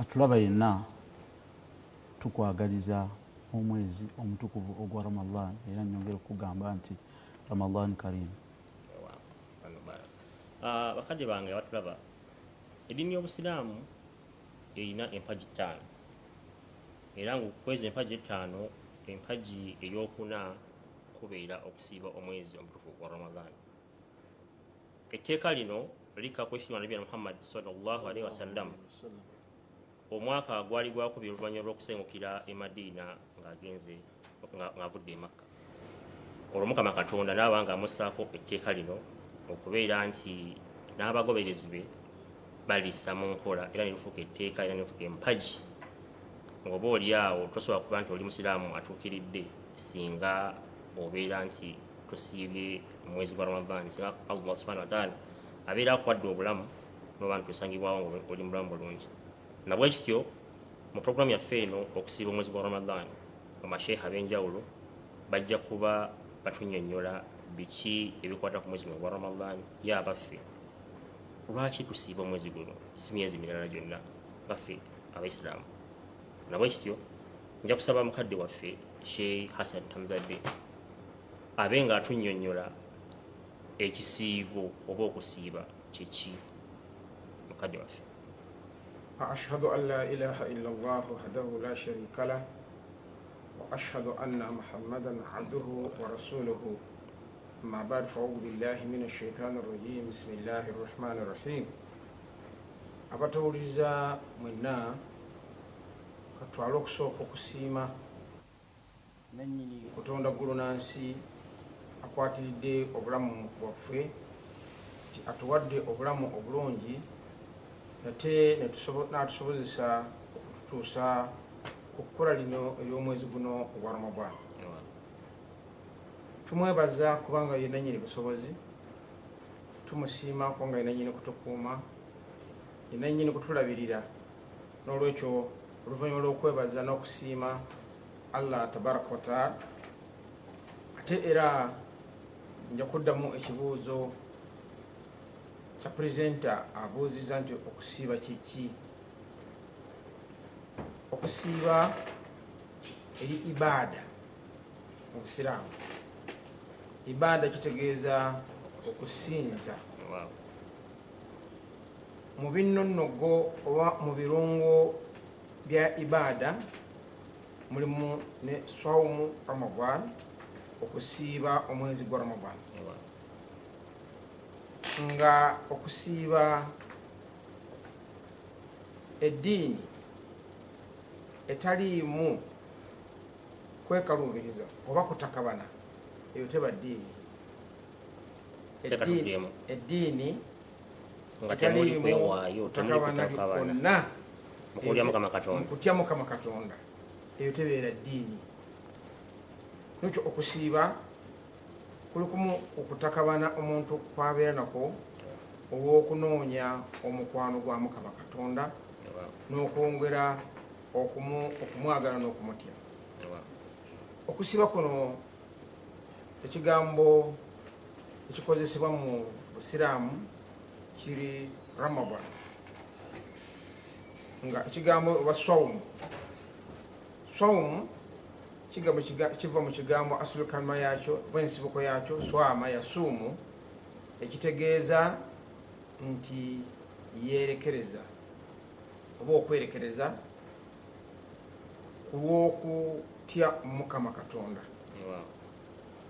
atulaba yenna tukwagaliza omwezi omutukuvu ogwa Ramadhan, era nyongera okugamba nti Ramadhan Karim. Bakadde bange abatulaba, eddiini y'Obusiraamu erina empagi 5 era ng'okwezi empagi 5, empagi ey'okuna kubeera okusiiba omwezi omutukuvu gwa Ramadhan. Etteeka lino lika kwesiima Nabi Muhammad sallallahu alaihi wasallam omwaka gwali gwakubira oluvannyuma lw'okusengukira e Madiina ng'avudde e Makka. Olwo Mukama Katonda n'aba ng'amussaako etteeka lino okubeera nti n'abagoberezi be balissa mu nkola era ne lifuuka etteeka era ne lifuuka empagi. Ng'oba oli awo tosobola kuba nti oli musiraamu atuukiridde singa obeera nti tosiibye omwezi gwa Ramadhan, singa Allah subhanahu wa ta'ala abeera akwadde obulamu n'oba nti osangibwawo ng'oli mulamu bulungi. Nabwe kityo mu puroguramu yaffe eno okusiiba omwezi gwa Ramadhan, amasheekha ab'enjawulo bajja kuba batunnyonnyola biki ebikwata ku mwezi gwa Ramadhan, ye abaffe lwaki tusiiba omwezi guno si myezi mirala gyonna baffe Abaisiraamu. Nabwe kityo nja kusaba mukadde waffe Sheikh Hassan Tamzadde abe ng'atunnyonnyola ekisiibo oba okusiiba kiki. Mukadde waffe. أشهد أن لا إله إلا الله وحده لا شريك له وأشهد أن محمدا عبده ورسوله أما بعد فأعوذ بالله من الشيطان الرجيم بسم الله الرحمن الرحيم. abatawuliza mwenna katwale okusooka okusiima nannyini Katonda ggulu n'ensi akwatiridde obulamu bwaffe nti atuwadde obulamu obulungi ate n'atusobozesa okututuusa ku kkola lino ery'omwezi guno ogwa Ramadhan. Tumwebaza kubanga ye nannyini busobozi, tumusiima kubanga ye nannyini kutukuuma, ye nannyini kutulabirira. N'olwekyo oluvannyuma lw'okwebaza n'okusiima Allah tabaraka wa taala, ate era nja kuddamu ekibuuzo kya purezenta abuuzizza nti okusiiba kiki. Okusiiba eri ibaada mu Busiraamu. Ibaada kitegeeza okusinza. Mu binnonogo oba mu birungo bya ibaada mulimu ne swawumu Ramadhan, okusiiba omwezi gwa Ramadhan. Nga okusiiba eddiini etaliimu kwekaluubiriza oba kutakabana, eyo teba ddiini. Eddiini etaliimu kutakabana kwonna mukutya Mukama Katonda, eyo tebeera ddiini. Nekyo okusiiba kulikumu okutakabana omuntu kwabeera nako olw'okunoonya omukwano gwa Mukama Katonda n'okwongera okumwagala n'okumutya. Okusiiba kuno ekigambo ekikozesebwa mu Busiraamu kiri Ramadhan, nga ekigambo oba swawumu. Swawumu kigambo kiva mu kigambo asulu kalima yakyo oba ensibuko yakyo swama yasuumu, ekitegeeza nti yeerekereza oba okwerekereza ku lw'okutya Mukama Katonda.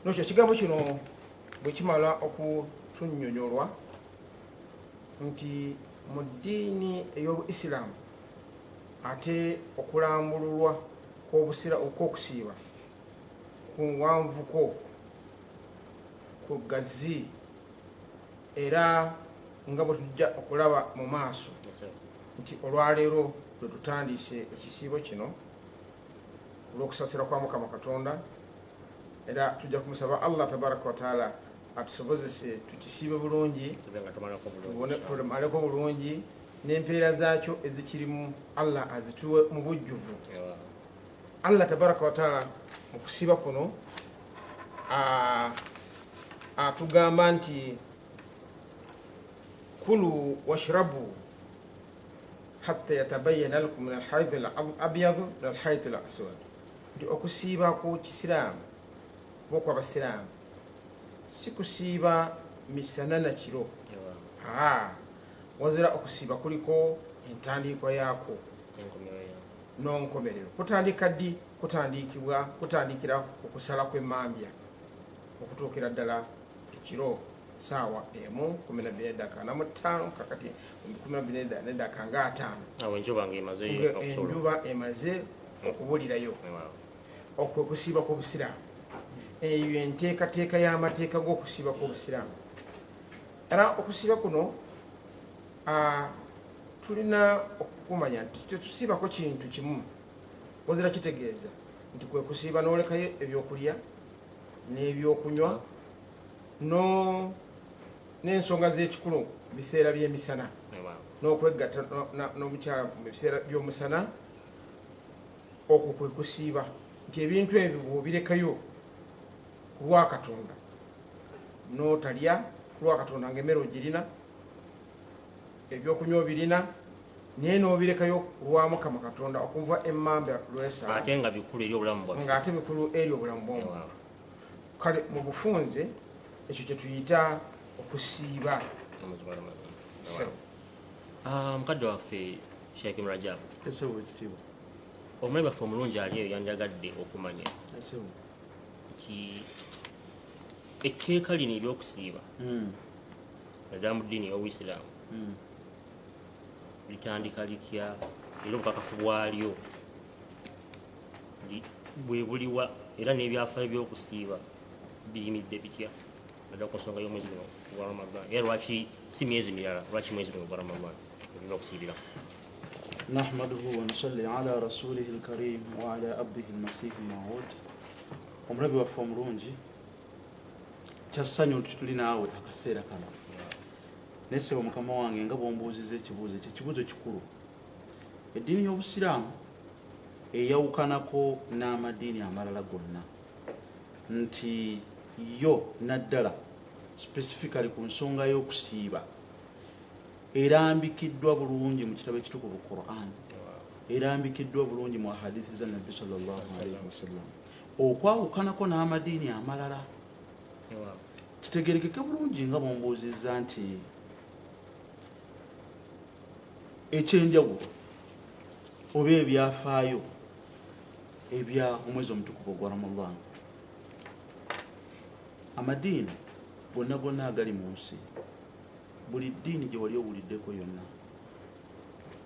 Nekyo ekigambo kino bwe kimala okutunnyonnyolwa nti mu ddiini ey'Obuisiraamu ate okulambululwa kw'okusiiba kuwanvuko ku gazi era nga bwe tujja okulaba mu maaso nti olwaleero lwe tutandise ekisiibo kino olw'okusaasira kwa Mukama Katonda, era tujja kumusaba Allah tabaraka wa taala atusobozese tukisiibe bulungi, tumaleko bulungi, n'empeera zaakyo ezikirimu Allah azituwe mu bujjuvu. Allah tabaraka wa taala mu kusiiba kuno atugamba nti kulu washrabu hatta yatabayyana lakum min alhayth alabyad min alhayth alaswad. Nti okusiiba ku kisiraamu boku abasiraamu si kusiiba misana na kiro, wazira okusiiba kuliko entandiiko yaako n'onkomerero. Kutandika ddi? Kutandikira okusala kw'emmambya okutuukira ddala ekiro saawa 1:12 kakati 12:5 enjuba emaze okubulirayo. Okwo kusiiba kw'obusiraamu. Eyo enteekateeka y'amateeka g'okusiiba kw'obusiraamu. Era okusiiba kuno tulina okumanya nti tetusiibako kintu kimu, wazira kitegeeza nti kwe kusiiba n'olekayo ebyokulya n'ebyokunywa n'ensonga z'ekikulu biseera by'emisana n'okwegatta n'omukyala mu biseera by'omusana. Okwo kwe kusiiba, nti ebintu ebyo bw'obirekayo ku lwa Katonda n'otalya ku lwa Katonda ng'emmere ogirina, ebyokunywa obirina, naye n'obirekayo lwa Mukama Katonda okuva emmambya lw'esala, ate nga bikulu eri obulamu bwaffe, ng'ate bikulu eri obulamu bw'omuntu. Kale mu bufunze ekyo kye tuyita okusiiba. Mukadde waffe Sheikh Rajab, omulabi waffe omulungi ali eyo yanjagadde okumanya nti etteeka lino ery'okusiiba naddala mu ddiini y'Obuyisiraamu litandika litya era obukakafu bwalyo bwe buliwa, era n'ebyafaayo by'okusiiba biyimidde bitya naddala ku nsonga y'omwezi guno gwa Ramadhan, era lwaki si myezi mirala, lwaki mwezi guno gwa Ramadhan olina okusiibira? Nahmaduhu wa nusalli ala rasulihi alkarim wa ala abdihi almasihi almawud. Omulabi waffe omulungi, kyassanyu nti tuli naawe akaseera kano. Nesebo mukama wange nga bw'ombuuziza ekibuuzo ekyo, ekibuuzo kikulu. Eddiini y'Obusiraamu eyawukanako n'amadiini amalala gonna nti yo naddala specifically ku nsonga y'okusiiba erambikiddwa bulungi mu kitabo ekitukuvu Quran, erambikiddwa bulungi mu ahadithi za Nabbi sallallahu alaihi wasallam. Okwawukanako n'amadiini amalala kitegerekeke bulungi nga bw'ombuuzizza nti ekyenjawulo oba ebyafaayo ebya omwezi omutukuvu ogwa Ramadhan. Amadiini gonna gonna agali mu nsi, buli ddiini gye wali owuliddeko yonna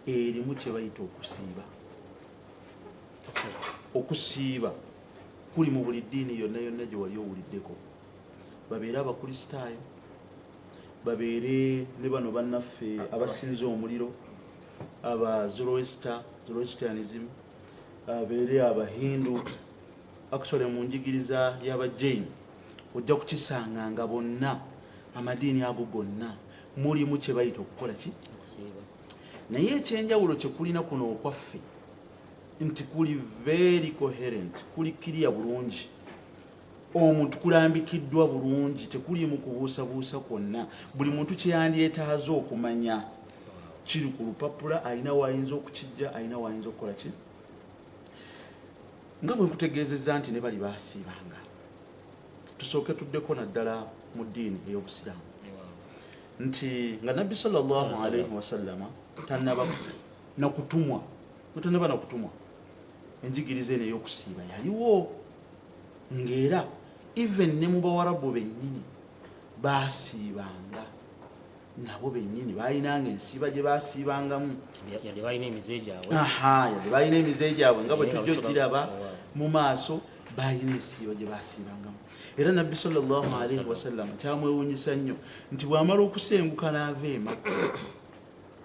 erimu kye bayita okusiiba. Okusiiba kuli mu buli ddiini yonna yonna gye wali owuliddeko, babeere abakristaayo, babeere ne bano bannaffe abasinza omuliro, aba Zoroastrianism, abeere abahindu, actually mu njigiriza y'abajain ojja kukisanga nga bonna amadiini ago gonna mulimu kye bayita okukola ki? Okusiiba. Naye ekyenjawulo kye kulina kuno okwaffe nti kuli very coherent, kuli kiriya bulungi, omuntu kulambikiddwa bulungi, tekuli mu kubuusabuusa kwonna. Buli muntu kyeyandyetaaze okumanya kiri ku lupapula, alina waayinza okukijja, alina waayinza okukola ki? Nga bwe nkutegeezezza nti ne bali baasiibanga. Tusooke tuddeko naddala mu ddiini ey'Obusiraamu nti nga Nabbi sallallahu alaihi wasallama tannaba nakutumwa, tannaba nakutumwa, enjigiriza eno ey'okusiiba yaliwo, ng'era even ne mu Bawarabu bennyini baasiibanga, nabo bennyini baalinanga ensiiba gye baasiibangamu. Yadde balina emize gyabwe. Yadde balina emize gyabwe nga bwe tujja ogiraba mu maaso, balina ensiiba gye baasiibangamu. Era Nabbi sallallahu alaihi wasallam kyamwewuunyisa nnyo nti bw'amala okusenguka n'ava e Makka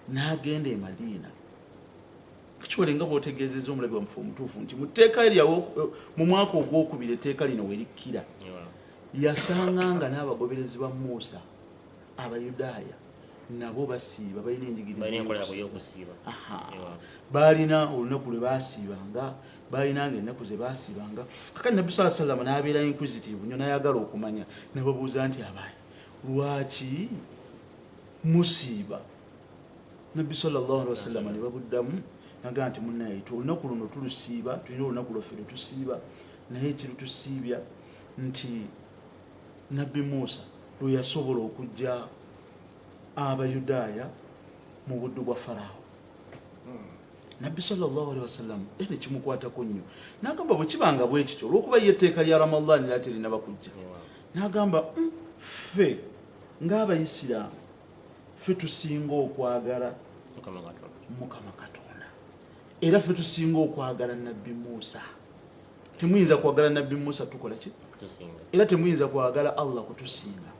n'agenda e Madiina, kikiwole nga bw'otegeezezza omulabi wamuffe omutuufu nti mu tteeka mu mwaka ogwokubiri etteeka lino we likkira, yasanganga n'abagoberezi ba Muusa Abayudaaya nabo basiiba, balina enjigiriza y'okusiiba. Baalina olunaku lwe baasiibanga, baalinanga ennaku ze baasiibanga. Kakati Nabbi sallallahu alaihi wasallam n'abeera inquisitive nnyo, n'ayagala okumanya, n'ababuuza nti abaye lwaki musiiba nabbi sallallahu alaihi wasallam ne babuddamu naga nti munnaye olunaku luno tulusiiba tulina olunaku lwaffe lutusiiba naye kirutusiibya nti nabbi Musa lwe yasobola okujja abayudaaya mu buddu bwa Faraawo nabbi sallallahu alaihi wasallam ene kimukwatako nnyo n'agamba bwe kibanga bwe kityo olw'okuba ye etteeka lya Ramadhan lati linaba kujja n'agamba ffe ng'abayisiraamu ffe tusinga okwagala Mukama Katonda era ffe tusinga okwagala nabbi Musa temuyinza kwagala nabbi Musa tukola ki era temuyinza kwagala Allah kutusinga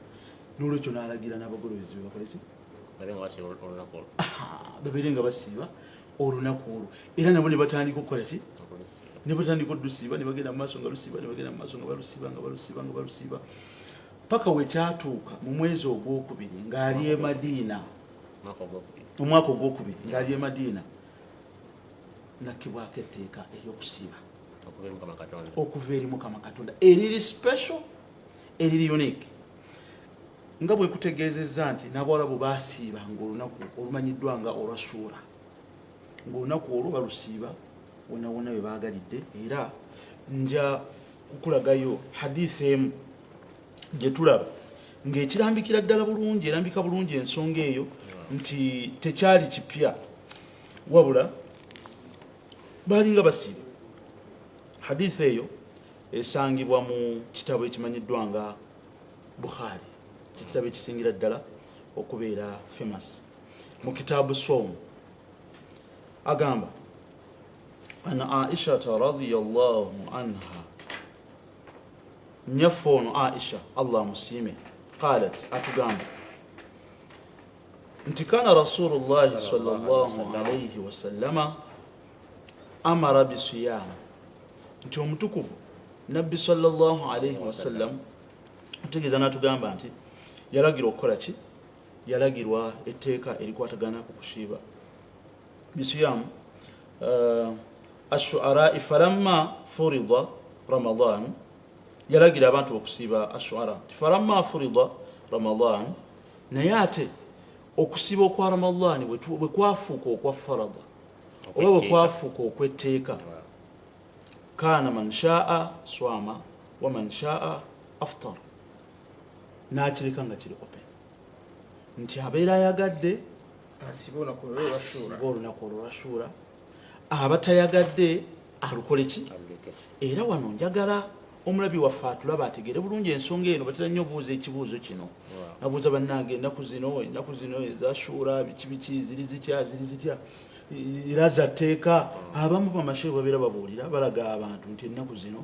n'olwekyo n'alagira n'abagolozi bakole ki babeere nga basiiba olunaku olwo era nabo ne batandika okukola ki ne batandika oddusiiba ne bagenda mu maaso nga lusiiba ne bagenda mu maaso nga balusiiba nga balusiiba nga balusiiba paka we kyatuuka mu mwezi ogwokubiri ng'ali e Madiina omwaka ogwokubiri ng'ali e Madiina nakkibwako etteeka ery'okusiiba okuva eri Mukama Katonda eriri special eriri unique nga bwe kutegeezezza nti n'Abawarabu baasiibanga olunaku olumanyiddwa nga olwasuura ng'olunaku olwo balusiiba wonna wonna we baagalidde era nja kukulagayo hadiisi emu gye tulaba ng'ekirambikira ddala bulungi erambika bulungi ensonga eyo nti tekyali kipya wabula baalinga basiiba hadiisi eyo esangibwa mu kitabo ekimanyiddwa nga Bukhari kitabo ekisingira ddala okubeera famous mu kitaabu Soom agamba ana Aisha radhiyallahu anha nyafono Aisha Allah musime qalat atugamba nti kana Rasulullah sallallahu alayhi wasallama amara bisiyam nti omutukuvu nabbi sallallahu alayhi wasallam tutegeeza n'atugamba nti yalagirwa okukola ki yalagirwa etteeka erikwatagana ku kusiiba bisiyam ashu'ara falamma furida Ramadhan yalagira abantu okusiiba ashu'ara falamma furida Ramadhan naye ate okusiiba okwa Ramadhan bwe kwafuuka okwa farada oba bwe kwafuuka okw'etteeka kana man sha'a swama wa man sha'a aftar n'akireka nga kiri open nti abeera ayagadde asiba olunaku olwashuura abatayagadde alukole ki era wano njagala omulabi waffe atulaba ategeere bulungi ensonga eno batera nnyo obuuza ekibuuzo kino nabuuza bannange ennaku zino ezashuura biki ziri zitya era zatteeka abamu bamashehe babeera babuulira balaga abantu nti ennaku zino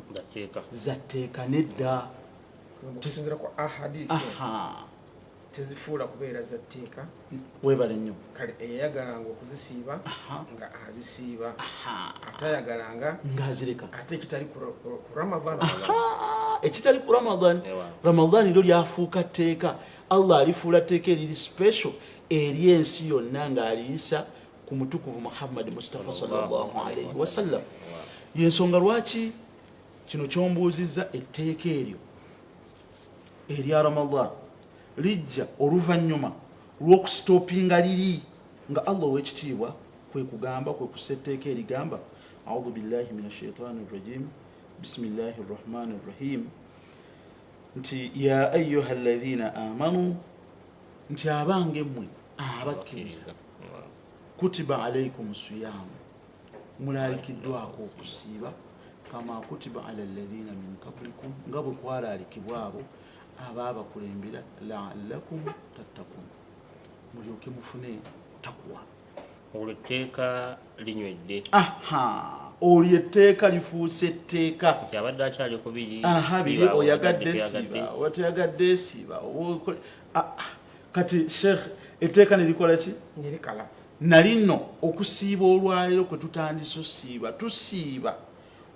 zatteeka nedda tusinzira ku ahadisi tezifuula kubeera zatteeka webale nnyo kale eyayagalanga okuzisiiba nga azisiiba atayagalanga ng'azireka ate ekitali ku Ramadhan ekitali ku Ramadhan lyo lyafuuka tteeka Allah alifuula tteeka eriri special eri ensi yonna ng'aliyisa ku mutukuvu Muhammad Mustafa sallallahu alayhi wasallam yensonga lwaki kino kyombuuzizza etteeka eryo erya Ramadhan lijja oluvannyuma lw'okusitoopinga liri nga Allah ow'ekitiibwa kwe kugamba kwe kussa etteeka erigamba a'udhu billahi minash shaitani rrajim bismillahi rrahmani rrahim nti ya ayyuha alladhina amanu nti abange mmwe abakkiriza kutiba alaykum siyam mulalikiddwako okusiiba kama kutiba ala alladhina min qablikum nga bwe kwalaalikibwa abo abaabakulembera la'allakum tattakun mulyoke mufune takwa olwo etteeka linywedde olyo etteeka lifuuse etteeka nti abadde akyali ku biri oyagadde siiba oteyagadde siiba kati sheikh etteeka nelikola ki nerikala nali nno okusiiba olwaleero kwe tutandise osiiba tusiiba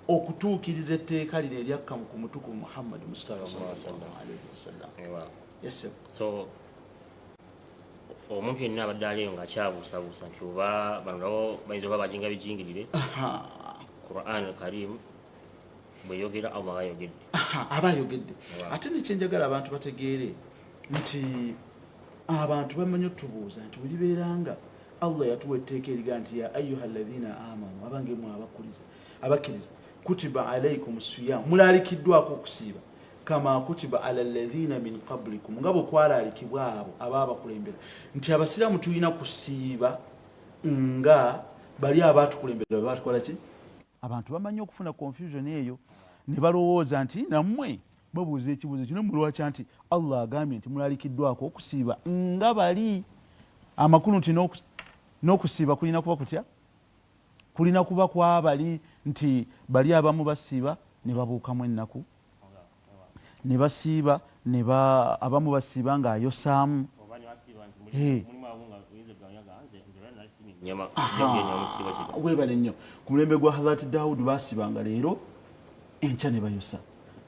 okutuukiriza etteeka lino eryakkamu ku mutukuvu Muhammad Mustafa sallallahu alayhi wasallam yes so omuntu yenna abadde aliyo ng'akyabuusabuusa nti oba bano nabo bayinza oba bajinga bijingirire Quran al-Karim bweyogera Allah ayogedde aba ayogedde ate nekyenjagala abantu bategeere nti abantu bamanyi otubuuza nti bwe libeeranga Allah yatuwa etteeka eriga nti ya ayuha alladhina amanu abange mwe abakkiriza kutiba alaykum siyam mulalikiddwako okusiiba kama kutiba ala alladhina min qablikum nga bwe kwalaalikibwa abo abaabakulembera nti abasiraamu tulina kusiiba nga bali abaatukulembera baatukola ki abantu bamanyi okufuna confusion eyo ne balowooza nti nammwe babuuza ekibuuzo kino mulwakya nti Allah agambye nti mulalikiddwako okusiiba nga bali amakulu nti n'okusiiba kulina kuba kutya kulina kuba kwabali nti bali abamu basiiba ne babuukamu ennaku ne basiiba abamu basiiba ng'ayosaamu webale nnyo ku mulembe gwa Hazrat Dawudi basiibanga leero enkya ne bayosa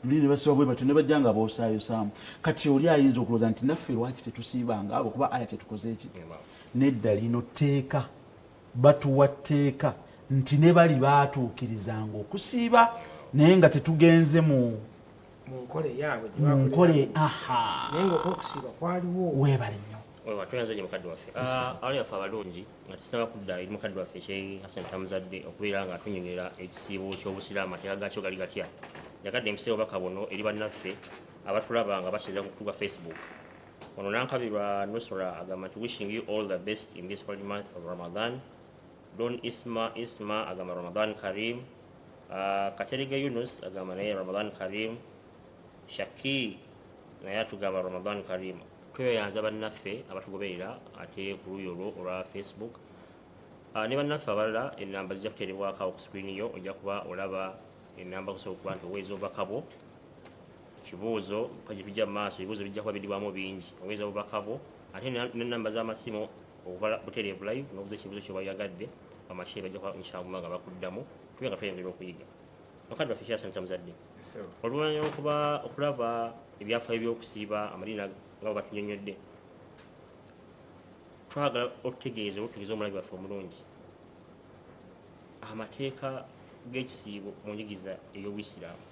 luli ne basiba bwe batyo ne bajja nga boosayosaamu kati oli ayinza okulooza nti naffe lwaki tetusiibanga abo kuba aya tetukoze eki nedda lino tteeka batuwa tteeka nti ne bali baatuukirizanga okusiiba naye nga tetugenze mu nkole yaabwe nkole naye ngaokusiiba kwaliwo webale nnyo tuyanzaje mukadde waffe ali yaffe abalungi nga tusinaba kudda eri mukadde waffe Sheikh Hassan Tamuzadde okubeera nga tunyonyera ekisiibo ky'obusiraamu amateeka gaakyo gali gatya yagadde empiseewo baka buno eri bannaffe abatulaba nga basinza ku kutuga Facebook ono nankabirwa Nusra agamba nti wishing you all the best in this holy month of Ramadan. Don Isma agamba Ramadan Karim. Katerige Yunus agamba naye Ramadan Karim. Shaki naye atugamba Ramadan Karim. Tweyanza bannaffe abatugoberera ate ku luuyi olwa Facebook. Ne bannaffe abalala ennamba zijja kuterebwako awo ku screen yo ojja kuba olaba ennamba kusobola okuba nti obwezi obubaka bwo kibuuzo paji bijja mu maaso ebibuuzo bijja kuba biddibwamu bingi obwezi obubaka bwo ate n'ennamba z'amasimu butereevu live n'obuuza ekibuuzo kyobayagadde amashehe bajja kuba inshallah nga bakuddamu tube nga tweyongera okuyiga okadde waffe Sheikh Tamuzadde oluvannyuma okulaba ebyafaayo by'okusiiba amalina nga batunyonyodde twagala otutegeeze omulabi waffe omulungi amateeka g'ekisiibo mu njigiriza ey'obuyisiraamu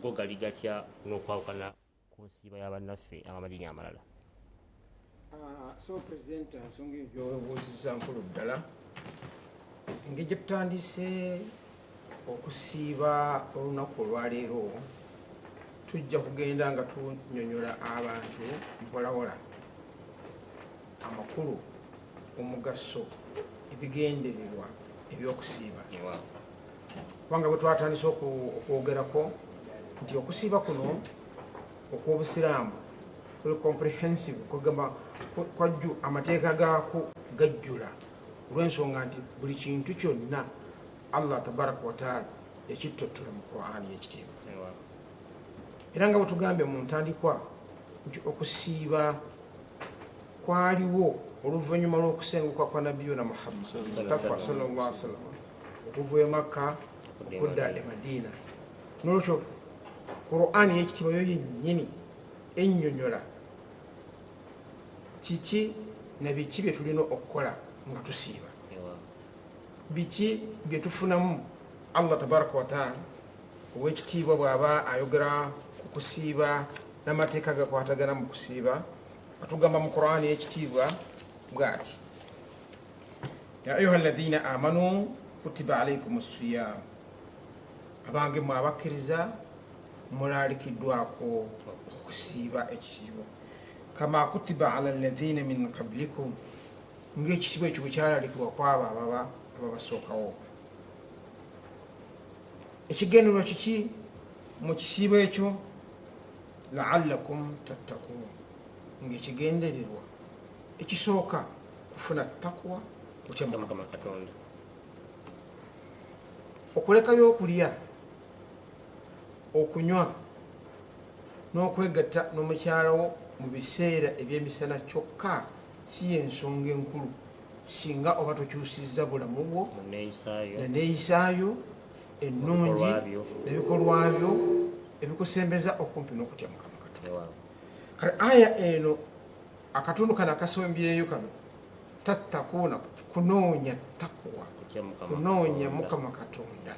go gali gatya n'okwawukana ku nsiiba y'abannaffe abamadini amalala. So President nsonga ebyo obuuziza nkulu ddala engeri gye tutandise okusiiba olunaku olwaleero tujja kugenda nga tunyonyola abantu mpola amakulu omugaso ebigendererwa ebyokusiiba kubanga bwe twatandise okwogerako nti okusiiba kuno okw'obusiraamu kuli comprehensive kugamba kwajju amateeka gaako gajjula olw'ensonga nti buli kintu kyonna Allah tabaraka wataala yakittottula mu Qur'ani y'ekitiibwa era nga bwe tugambye mu ntandikwa nti okusiiba kwaliwo oluvannyuma lw'okusenguka kwa nabiyuna Muhammad Mustafa sallallahu alaihi wasallam okuva e Makka okudda e Madiina n'olwekyo Qur'ani y'ekitiibwa yo yennyini ennyonnyola kiki na biki bye tulina okukola nga tusiiba biki bye tufunamu Allah tabaraka wataala ow'ekitiibwa bw'aba ayogera ku kusiiba n'amateeka gakwatagana mu kusiiba atugamba mu Qur'ani y'ekitiibwa bw'ati ya ayuha alladhina amanu kutiba alaykum as-siyam abange mwe abakkiriza mulalikiddwako okusiiba ekisiibo kama kutiba ala alladhina min qablikum ng'ekisiibo ekyo bwe kyalalikibwa kwabo ababasookawo ekigendererwa kiki mu kisiibo ekyo la'allakum tattaqun ng'ekigendererwa ekisooka kufuna takwa kutya Mukama Katonda okulekayo okulya okunywa n'okwegatta n'omukyalawo mu biseera eby'emisana kyokka si y'ensonga enkulu singa oba tokyusizza bulamu bwo neneeyisaayo ennungi n'ebikolwa byo ebikusembeza okumpi n'okutya Mukama Katonda. Kale aya eno akatundu kano akasombyeyo kano tattakuuna kunoonya takwa kunoonya Mukama Katonda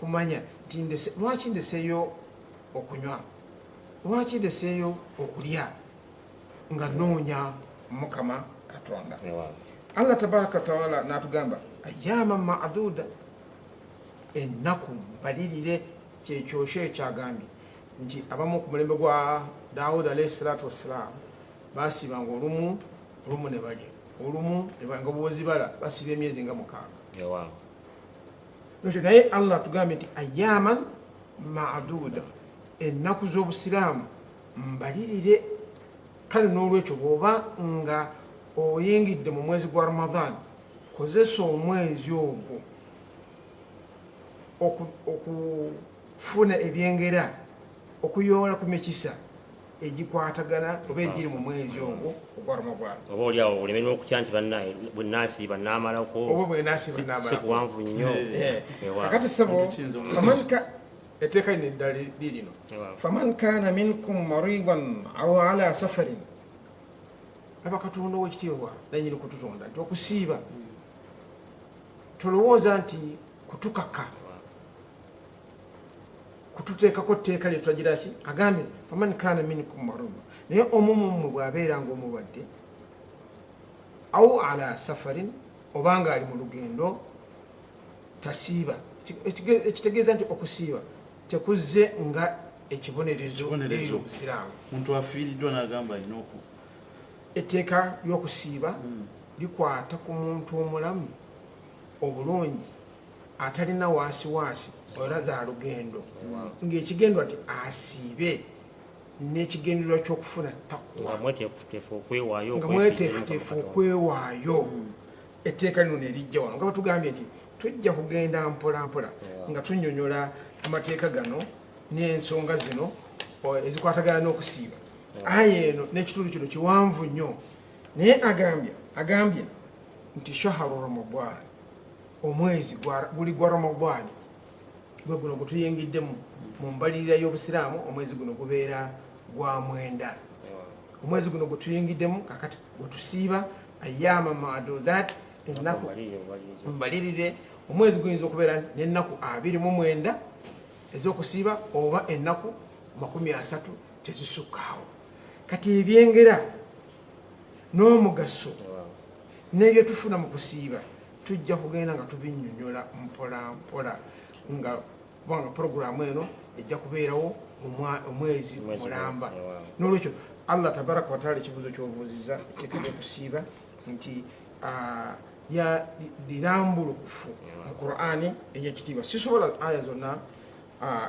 kumanya nti lwaki ndeseeyo okunywa lwaki ndeseeyo okulya nga noonya Mukama Katonda Allah tabaraka wataala natugamba ayyaman ma'duda, ennaku mbalirire, kyekyosho ekyagambye nti abamu ku mulembe gwa Dawudi alayhi salatu wassalam basibanga olumu ne balya, olumu nga bwozibala basiba emyezi nga 6. Nekyo naye Allah tugambye nti ayyaman ma'duda, ennaku z'obusiraamu mbalirire. Kale n'olwekyo bw'oba nga oyingidde mu mwezi gwa Ramadhan, kozesa omwezi ogwo okufuna ebyengera, okuyoola ku mikisa egikwatagana oba egiri mu mwezi ogwo ogwa Ramadhan. Oba oliawo olemerwa okutya nti bannaye bwe naasiba naamalako oba bwe naasiba naamalako si kuwanvu nnyo. Kakati ssebo famanka etteeka lino eddala lirino faman kaana minkum maridan aw ala safarin. Laba Katonda ow'ekitiibwa nannyini kututonda nti okusiiba tolowooza nti kutukaka kututeekako tteeka lye twagira ki, agambye faman kaana minkum maridan, naye omumummwe bw'abeeranga omulwadde aw ala safarin, obanga ali mu lugendo tasiiba. Ekitegeeza nti okusiiba tekuzze nga ekibonerezo eri obusiraamu. Muntu afiiriddwa n'agamba alina etteeka ly'okusiiba likwata ku muntu omulamu obulungi atalina waasiwaasi era za lugendo, ng'ekigendo ati asiibe n'ekigendererwa ky'okufuna takwa, nga mweteefuteefu okwewaayo. Etteeka lino ne lijja wano nga batugambye nti tujja kugenda mpola mpola nga tunnyonnyola amateeka gano n'ensonga zino ezikwatagana n'okusiiba. Aya eno n'ekitundu kino kiwanvu nnyo, naye agambye nti shaharu Ramadhan, omwezi guli gwa Ramadhan gwe guno gwe tuyingiddemu mu mbalirira y'obusiraamu. Omwezi guno gubeera gwa 9. Omwezi guno gwe tuyingiddemu kakati gwe tusiiba ayyaman ma'dudat, ennaku mbalirire. Omwezi guyinza okubeera n'ennaku 29 ez'okusiiba oba ennaku 30 tezisukkaawo. Kati ebyengera n'omugaso n'ebyo tufuna mu kusiiba tujja kugenda nga tubinnyonnyola mpola mpola, nga kubanga puroguramu eno ejja kubeerawo omwezi mulamba. N'olwekyo Allah tabaraka wataala ekibuuzo ky'obuuzizza etteeka ly'okusiiba nti lirambulukufu mu Qur'ani enyekitiibwa. Sisobola aya zonna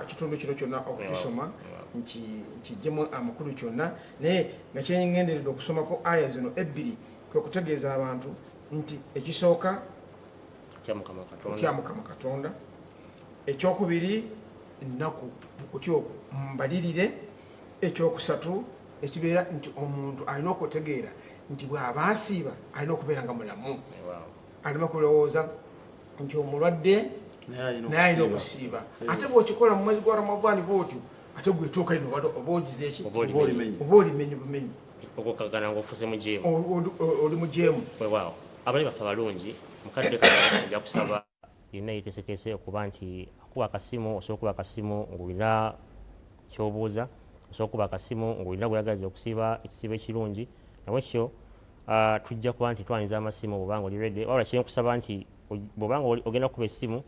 ekitundu kino kyonna okukisoma nkijjemu amakulu kyonna, naye nga kyengenderedde okusomako aya zino 2 kwe kutegeeza abantu nti ekisooka kutya Mukama Katonda, ekyokubiri ennaku kutya okwo mbalirire, ekyokusatu ekibeera nti omuntu alina okutegeera nti bw'aba asiiba alina okubeera nga mulamu, alina kulowooza nti omulwadde naye alina okusiiba. Ate bw'okikola mu mwezi gwa Ramadhan bw'otyo ate gwetuuka lino oba ogize eki, oba olimenye bumenyi, okukagana ng'ofuuse mujeemu, oli mujeemu. Weewaawo abali baffe abalungi mukadde kano ojja kusaba yenna yeeteeseteese okuba nti akuba akasimu, osobola okuba akasimu ng'olina ky'obuuza, osobola okuba akasimu ng'olina gweyagaliza okusiiba ekisiibo ekirungi. Nawekyo tujja kuba nti twaniza amasimu bw'obanga oli redde. Wabula kyenkusaba nti bw'obanga ogenda kuba essimu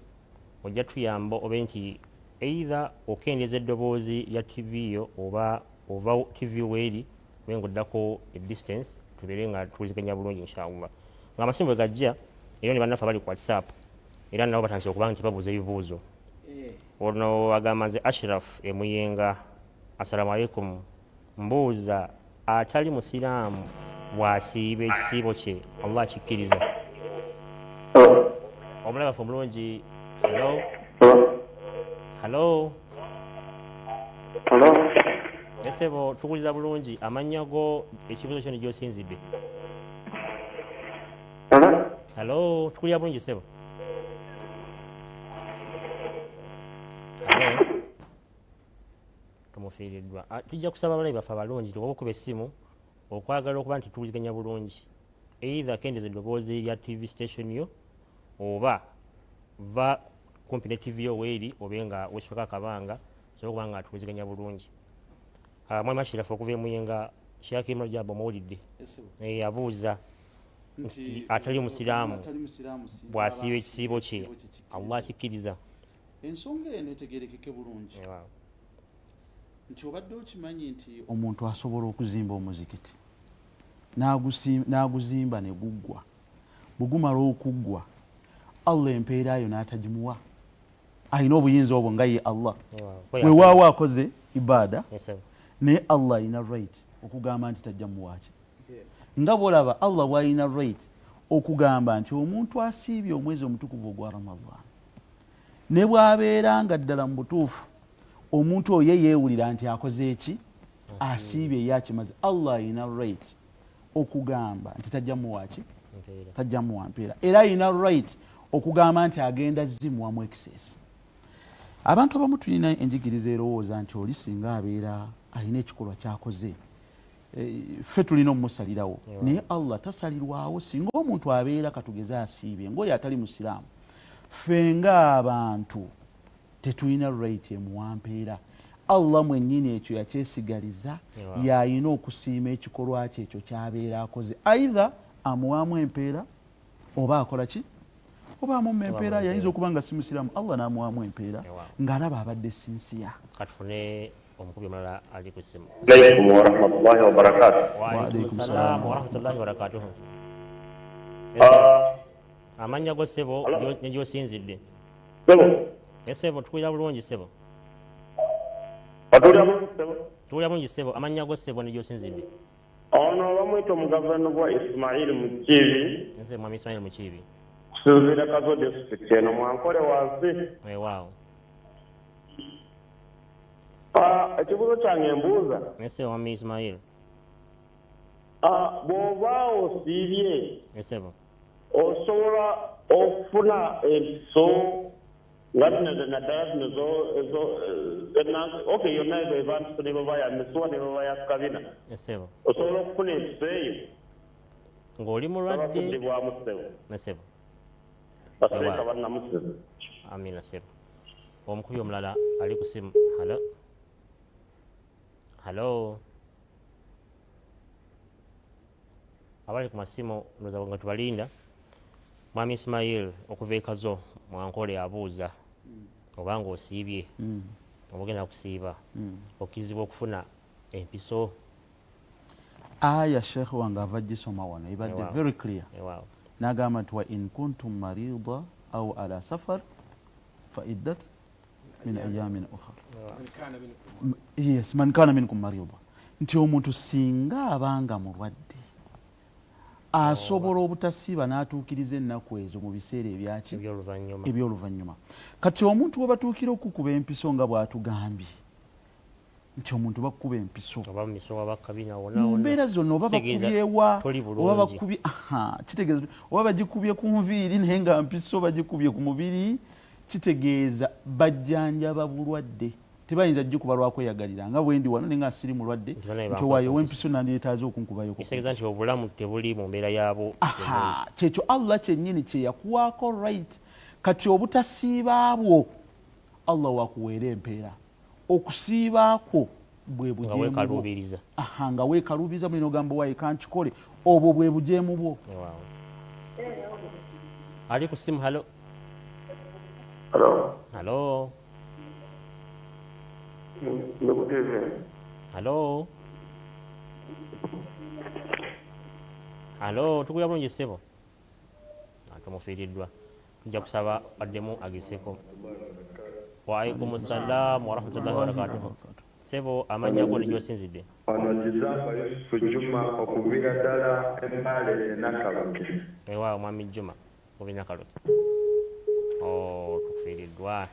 ojja tuyamba obe nti either okendeeza eddoboozi lya TV yo oba ova TV weeri obe ng'oddako edistance tubeere nga tuwuliziganya bulungi inshallah. Ng'amasimu bwe gajja era ne bannaffe abali ku WhatsApp era nabo batandise okuba nti babuuza ebibuuzo. Ono agamba nze Ashraf Emuyenga, assalamu alaikum, mbuuza atali musiraamu bw'asiiba ekisiibo kye Allah akikkiriza? Omulaba ffe omulungi. Hello. Esebo tukuliza bulungi, amannya go ekibuuzo kyo ne gy'osinzidde. Hello, tukulira bulungi sebo. Tumufiiriddwa. Tujja kusaba abalabi baffe abalungi tuba okuba essimu okwagala okuba nti tuwuliziganya bulungi, either kendeeza eddoboozi lya TV station yo oba va kumpi ne TV yo weeri obe nga weesibako akabanga osobola okuba nga tuwuliziganya bulungi. Mwami Ashirafu okuva Emuyenga Shakimula Jabo mawulidde abuuza nti atali musiraamu bw'asiiba ekisiibo kye Allah akikkiriza. Ensonga eno etegeerekeke bulungi nti obadde okimanyi nti omuntu asobola okuzimba omuzikiti n'aguzimba ne guggwa, bwe gumala okuggwa Allah empeera yo n'atagimuwa. Alina obuyinza obwo nga ye Allah weewaawo akoze ibaada naye Allah alina right okugamba nti tajja muwaaki. Nga bw'olaba Allah bw'alina right okugamba nti omuntu asiibye omwezi omutukuvu ogwa Ramadhan ne bw'abeera nga ddala mu butuufu omuntu oyo yeewulira nti akoze eki, asiibye yakimaze, Allah alina right okugamba nti tajja muwaaki, tajja muwa mpeera, era alina right okugamba nti agenda zimuwamu ekisesi. Abantu abamu tulina enjigiriza erowooza nti oli singa abeera alina ekikolwa kyakoze ffe tulina omumusalirawo, naye Allah tasalirwawo. Singa omuntu abeera katugeze asiibye ng'oyo atali musiraamu, ffe ng'abantu tetulina right emuwa mpeera. Allah mwennyini ekyo yakyesigaliza, yalina okusiima ekikolwa kye ekyo ky'abeera akoze, aidha amuwaamu empeera oba akola ki, oba amuwa empeera. Yayinza okuba nga si musiraamu, Allah n'amuwaamu empeera ng'alaba abadde sinsiya. Katufune omukubi omulala ali ku ssimu. Alaykum wa rahmatullahi wa barakatuh. Wa alaykum salaam wa rahmatullahi wa barakatuh. Amannya go ssebo ne gy'osinzidde? Ssebo tukuwulira bulungi ssebo. Tuwulira bulungi ssebo. Amannya go ssebo ne gy'osinzidde? Ono bamwita omugavana gwa Ismail Mukiibi. Nze mwami Ismail Mukiibi. Kusinziira Kazo district eno mwankole wansi. Weewaawo. Ekibuzo kyange mbuuza. Ese mwami Ismail. Bw'oba osiibye Ssebo. osobola okufuna empiso nga naddala zino okay yonna ezo ebampiso ne baba ya misuwa ne baba ya kabina. Ssebo. Osobola okufuna empiso eyo ng'oli mulwadde. abasudibwamu ssebo. Ssebo. Baseeka bannamusebo. Amina ssebo. Omukubi omulala ali ku ssimu. Halo. Halo. Abali ku masimu ndowooza nga tubalinda. Mwami Ismail okuva e Kazo mwankole abuuza oba ng'osiibye oba ogenda kusiiba okkirizibwa okufuna empiso. Aya sheekh wange ava gisoma wano ebadde very clear. N'agamba nti wa in kuntum marida au ala safar fa iddat min ayamin ukhar. Yes, man kana minkum marida, nti omuntu singa abanga mulwadde asobola obutasiiba n'atuukiriza ennaku ezo mu biseera ebyaki eby'oluvannyuma. Kati omuntu we batuukira okukuba empiso nga bw'atugambye nti omuntu bakuba empiso mu mbeera zonna, oba bakubyewa oba bakubye kitegeeza oba bagikubye ku nviiri naye nga mpiso bagikubye ku mubiri, kitegeeza bajjanjaba bulwadde. Tebayinza gikuba lwakweyagalira nga bwe ndi wano ne nga siri mulwadde nti waayo w'empiso nandiretaaza okunkubayo. Kitegeeza nti obulamu tebuli mu mbeera yaabwo. Kyekyo Allah kyennyini kye yakuwaako right. Kati obutasiiba bwo Allah wakuweera empeera, okusiibaako bwe bujeemu nga weekaluubiriza mulina ogamba waaye kankikole, obwo bwe bujeemu bwo. Ali ku ssimu. Halo. Halo. Halo. Halo, tukuya bulungi ssebo. Tumufiiriddwa. Tujja kusaba addemu agiseeko. Wa alaykum salaam wa rahmatullahi wa barakatuh. Ssebo amannya go ne gy'osinzidde? Ono Jizamba Yusufu Juma okuviira ddala Embale Nakaloke. Ewa mwami Juma okuva Nakaloke. Tukufiiriddwa.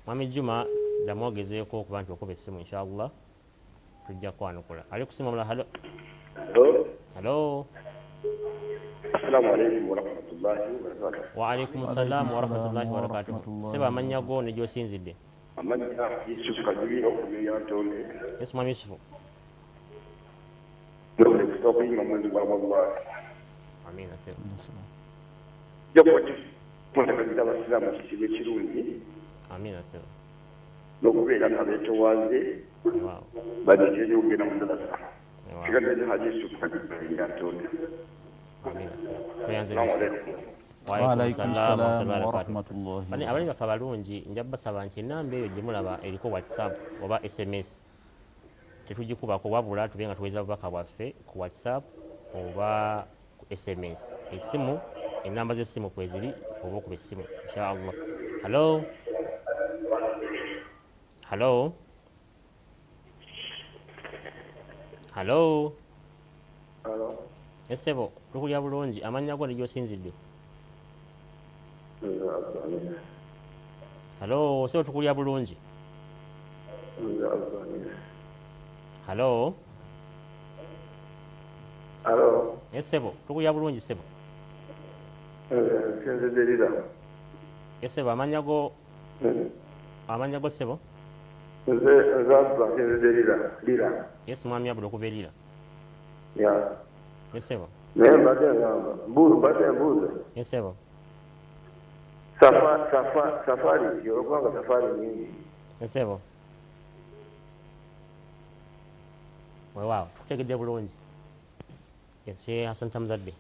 Mwami Juma ddamu ogezeeko okuba nti okuba essimu inshallah tujja kwanukula. Ali ku ssimu omulala. Halo. Halo. Assalamu alaykum wa rahmatullahi wa barakatuh. Wa alaykum salaam wa rahmatullahi wa barakatuh. Ssebo amannya go ne gy'osinzidde? Amannya Yusufu Kajubi okuviira Ntone. Yes, mwami Yusufu. Nobule kusooka mwezi gwa Ramadhan. Amina ssebo. Jokoti mwatagazira abasiraamu kisibo ekirungi. Amina ssebo. N'okubeera nga beetowaze bajejeje okugenda mu ddalasa. Kigadde Haji Yusufu Kajubi Ntone. amina tuyanze Waalaikum salaam wa rahmatullahi. bani abali bafa balungi nja basaba nti enamba eyo gye mulaba eriko whatsapp oba sms tetugikubako wabula tube nga tuweza bubaka bwaffe ku whatsapp oba ku sms esimu enamba z'essimu kweziri oba okuba essimu inshaallah. Hello hello hello esebo tukulya bulungi amannya go negyosinzidde. Hello sebo tukulya bulungi. Hello esebo tukulya bulungi sebo. Esebo amannya go sebo. Yes mwami abudo okuva erira. Esebo esebo safari yokwanga safari nyingi esebo weewaawo tukutegedde bulungi. Ese asanta muzadde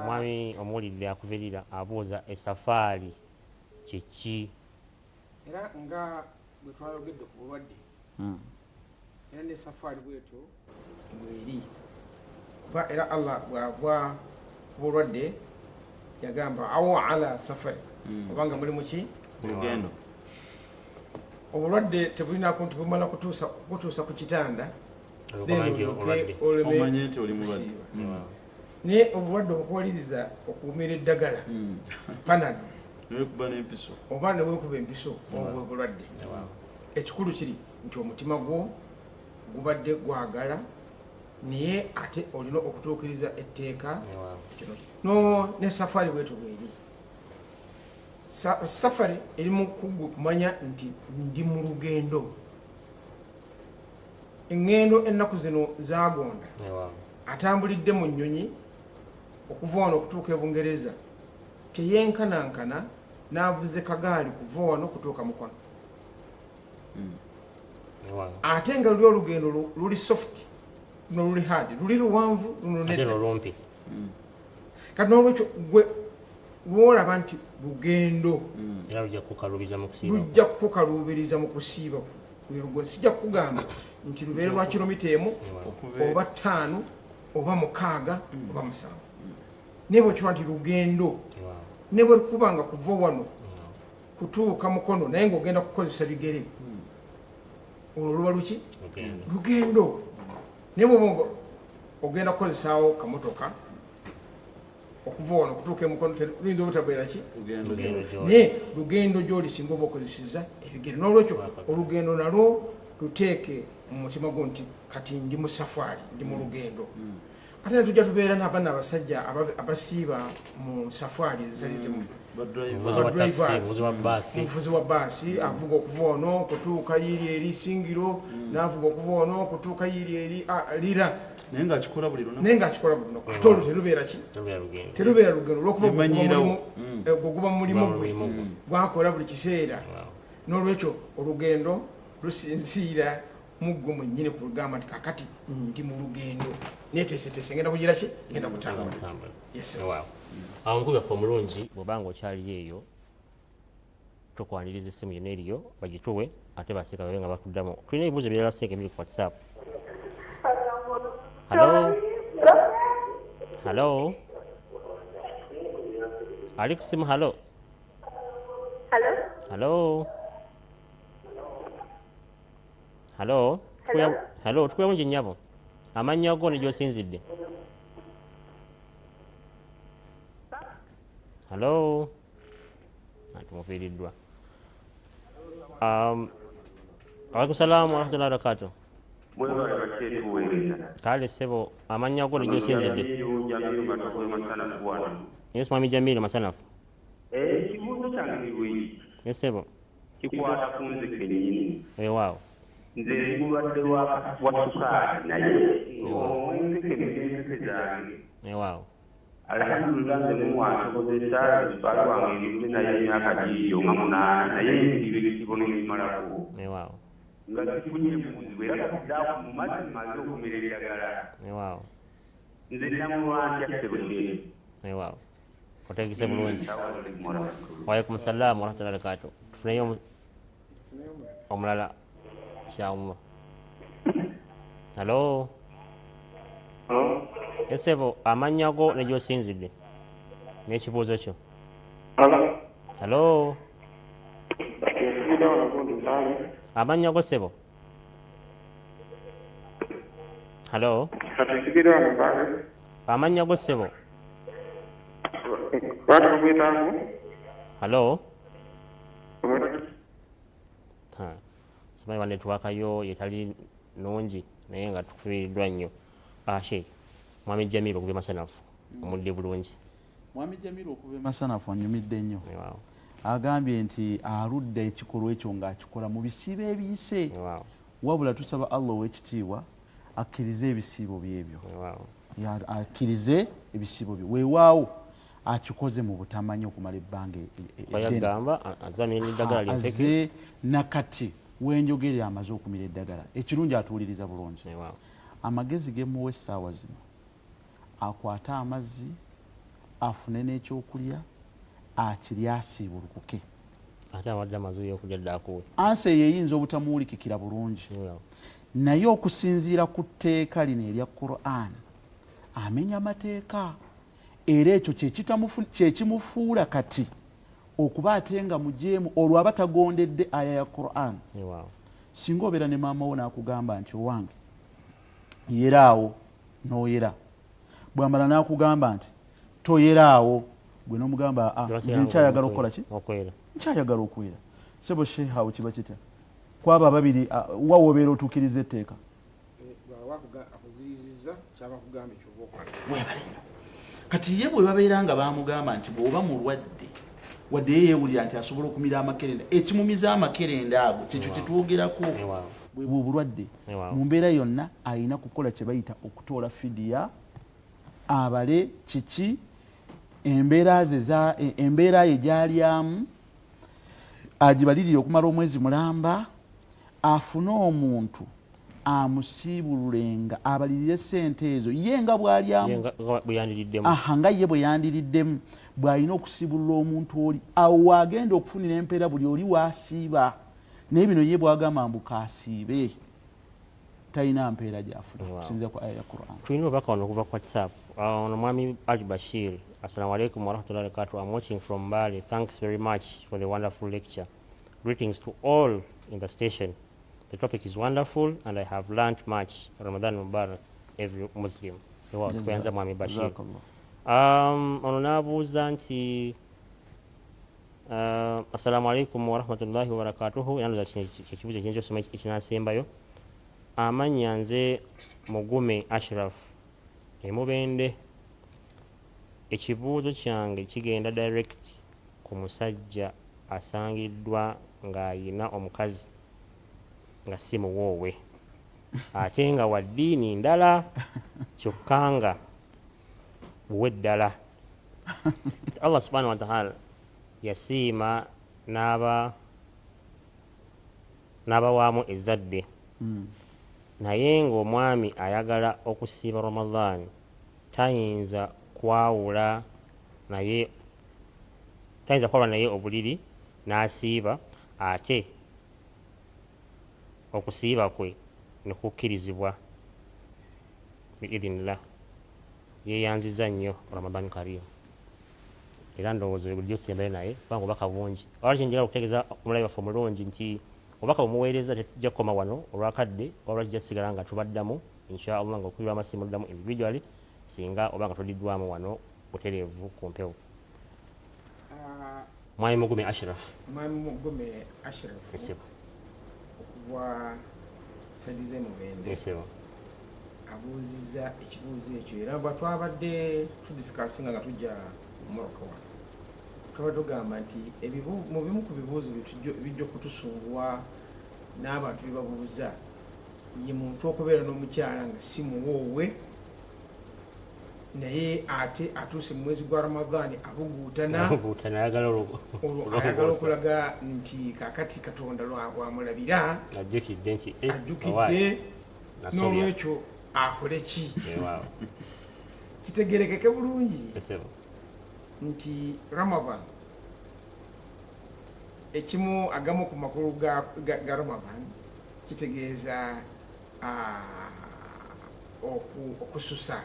omwami omuwulidde akuvirira abuuza esafaari kiki era nga bwe twayogedde ku bulwadde era ne safaari bwetyo bweri kuba era Allah bw'ava ku bulwadde yagamba awo ala safari obanga muli muki Urugendo. obulwadde tebulinaku nti bumala kutuusa ku kitanda Omanye nti oli mulwadde. naye obulwadde obukuwaliriza okuwumira eddagala panado Nekuba n'empiso. oba ne weekuba empiso obwo bulwadde. Ekikulu kiri nti omutima gwo gubadde gwagala naye ate olina okutuukiriza etteeka no ne safari bwetu bweri. Safari erimu kumanya nti ndi mu lugendo. Engendo ennaku zino zagonda atambulidde mu nnyonyi okuva wano okutuuka e Bungereza teyenkanankana n'avuze kagaali kuva wano kutuuka Mukono. Ate nga luli olugendo luli soft noluli hard luli luwanvu lunonedde kati n'olwekyo gwe lwolaba nti lugendo era lujja kukaluubiriza mu kusiiba sijja kukugamba nti lubeere lwa kilomita emu oba 5 oba 6 oba 7 naye bwekyoba nti lugendo ne bwe lukubanga kuva wano kutuuka Mukono naye ng'ogenda kukozesa bigere olwo luba luki lugendo naye bw'oba ogenda kukozesaawo kamotoka okuva wano kutuuka e Mukono luyinza obutabeera ki naye lugendo gy'olisinga oba okozeseza ebigere. N'olwekyo olugendo nalwo luteeke mu mutima gwo nti kati ndi mu safaari ndi mu lugendo. Ate netujja tubeera n'abaana abasajja abasiiba mu safaari ezitali zimu. Omuvuzi wa baasi avuga okuva wano kutuuka yiri eri Singiro n'avuga okuva wano kutuuka yiri eri Lira naye ng'akikola buli lunaku. Ate olwo terubeera ki? Terubeera lugendo olw'okuba guba mu mulimu gwe gwakola buli kiseera. N'olwekyo olugendo lusinziira mu ggwe mwennyini ku lugamba nti kakati ndi mu lugendo neeteeseteese ngenda kugira ki? Ngenda kutambula. Awo omukubi waffe omulungi bw'obanga okyaliyo eyo tukwaniriza essimu yonna eriyo bagituwe ate baseka babe nga bakuddamu. Tulina ebibuuzo ebirala seeka ebiri ku WhatsApp. Hello ali ku simu. Hello tukuya mungi nnyabo amannya go ne gy'osinzidde. Hello tumufiiriddwa. Alaikum salaam wa rahmatullahi wa barakatuh. Kale ssebo amannya go ne gy'osinzidde. Yesu mwami Jamiru masanafu. Ekibuuzo kyange bwingi ssebo kikwata ku nze kennyini. Waaw Nze mulwadde wa sukaali naye omwezi kennyini zange. Waaw Alhamdulillah nze mumwasobozesa lubalu wange ndi naye emyaka giyo nga 8 naye ndibe ekibono ekimalako. Waaw nga sifunye buzibu era kakidaaku mu mazzi maze okumera eddagala. Waaw nze namulwantya ssebwe waaw otegese bulungi. Waalaikum salaam warahmatullahi wabarakatuh. Tufuneyo omulala kyawuma. Halo esebo amannya go ne gy'osinzidde n'ekibuuzo kyo. Halo amannya go sebo. Halo amannya go sebo. Halo simanyi wa netiwaaka yo yetali nungi naye nga tufiiriddwa nnyo. Sheikh Mwami Jamiru okuva Masanafu omudde bulungi. Mwami Jamiru okuva Masanafu anyumidde nnyo. Agambye nti aludde ekikolwa ekyo ng'akikola mu bisiibo ebiyise. Wabula tusaba Allah ow'ekitiibwa akkirize ebisiibo byebyo. Akkirize ebisiibo bye. Weewaawo akikoze mu butamanyi okumala ebbanga azze nakati wenjogerera amaze okumira eddagala ekirungi atuwuliriza bulungi. Amagezi gemuwa essaawa zino akwate amazzi afune n'ekyokulya akirya asiibulukuke. Ate awadde amazzi y'okulya ddaakuwe ansi eyo eyinza obutamuwulikikira bulungi naye okusinziira ku tteeka lino erya Qur'an amenya amateeka era ekyo kyekimufuula kati okuba ate nga mujeemu olwo aba tagondedde aya ya Qur'an. Singa obeera ne maama wo n'akugamba nti owange yeraawo n'oyera, bw'amala n'akugamba nti toyeraawo gwe n'omugamba nze nkyayagala okukola ki? Nkyayagala okwera. Sebo shehawo kiba kitya kwaba babiri wa wobeera otuukiriza etteeka webale nnyo. Kati ye bwe babeera nga bamugamba nti bw'oba mulwadde wadde ye yeewulira nti asobola okumira amakerenda ekimumiza amakerenda ago kyekyo kyetwogerako bwe bulwadde mu mbeera yonna alina kukola kye bayita okutoola fidiya abale kiki embeera ye gy'alyamu agibalirire okumala omwezi mulamba afune omuntu amusiibululenga abalirire sente ezo ye nga bw'alyamu nga ye bwe yandiriddemu bw'alina okusiibulula omuntu oli awo agenda okufunira empeera buli oli wasiiba naye bino ye bw'agamba mbuka asiibe talina mpeera gy'afuna okusinziira ku aya ya Qur'an. Tulina obubaka wano okuva ku WhatsApp. Ono Mwami Ali Bashir, assalamu alaikum warahmatullahi wabarakatuh. I'm watching from Bali. Thanks very much for the wonderful lecture. Greetings to all in the station. The topic is wonderful and I have learned much. Ramadan Mubarak every Muslim. Tukuyanza Mwami Bashir. Ono n'abuuza nti assalamu alaikum warahmatullahi wabarakatuh. Yanduza ekibuuzo ekiyinza okusoma ekinaasembayo. Amannya nze Mugume Ashraf Emubende. Ekibuuzo kyange kigenda direct ku musajja asangiddwa ng'ayina omukazi nga si muwoowe ate nga wa ddiini ndala kyokka nga buwe ddala. Allah subhanahu wa ta'ala yasiima n'abawaamu ezzadde naye ng'omwami ayagala okusiiba Ramadhan tayinza kwawula naye obuliri n'asiiba ate okusiiba kwe ne kukkirizibwa biidhinillah. Yeeyanziza nnyo Ramadhan Karim era ndowooza bulijjo osembayo naye kubanga obubaka bungi. Olwaki njagala okutegeeza omulabi waffe omulungi nti obubaka bumuweereza tetujja kukoma wano olwakadde wabula kijja kusigala nga tubaddamu inshallah nga okubirwa amasimu luddamu individually singa oba nga todiddwamu wano butereevu ku mpewo. Mwami Mugume Ashraf. Mwami Mugume Ashraf. Esebo. Okuva Sadize Mubende. Esebo. Abuuzizza ekibuuzo ekyo era bwe twabadde tudisikasinga nga tujja mu Morocco wano twabadde tugamba nti mu bimu ku bibuuzo bijja okutusunguwa n'abantu bye babuuza ye muntu okubeera n'omukyala nga si muwoowe naye ate atuuse mu mwezi gwa Ramadhan abuguutana ayagala okulaga nti kakati Katonda lwamulabira ajjukidde n'olwekyo akole ki. kitegerekeke bulungi Esebo. nti Ramadhan ekimu agamu ku makulu ga Ramadhan kitegeeza okususa.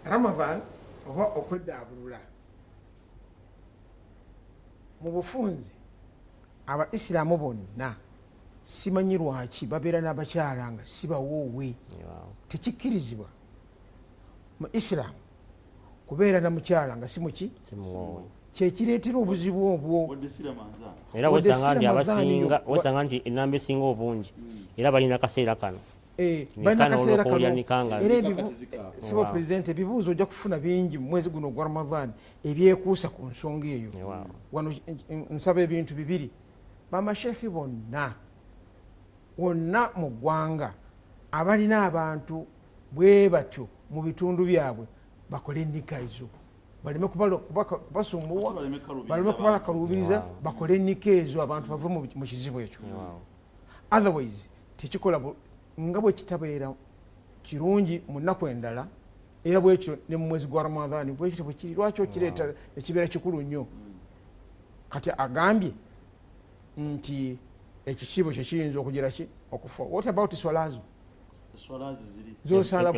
Ramadhan oba okwedaabulula mu bufunze abaisiraamu bonna simanyi lwaki babeera n'abakyala nga sibawoowe. Tekikkirizibwa mu isiraamu kubeera na mukyala nga simuki kyekireetera obuzibu obwo. Era wesanga nti enamba esinga obungi era balina kaseera kano balina kaseera kano era sibo pulezidenti ebibuuzo ojja kufuna bingi mu mwezi guno ogwa Ramadhan ebyekuusa ku nsonga eyo. Wano nsaba ebintu bibiri, bamasheekhi bonna mu ggwanga abalina abantu bwe batyo mu bitundu byabwe bakole ennika ezo, baleme kubasumbuwa, baleme kubalakaluubiriza, bakole ennika ezo abantu bave mu kizibu ekyo. Otherwise tekikola nga bwe kitabeera kirungi mu nnaku endala era bwekyo ne mu mwezi gwa Ramadhan bwekyo bwe kiri. Lwaki okireeta ekibeera kikulu nnyo? Kati agambye nti ekisiibo kye kiyinza okugira ki okufa. What about swalazo? Zosala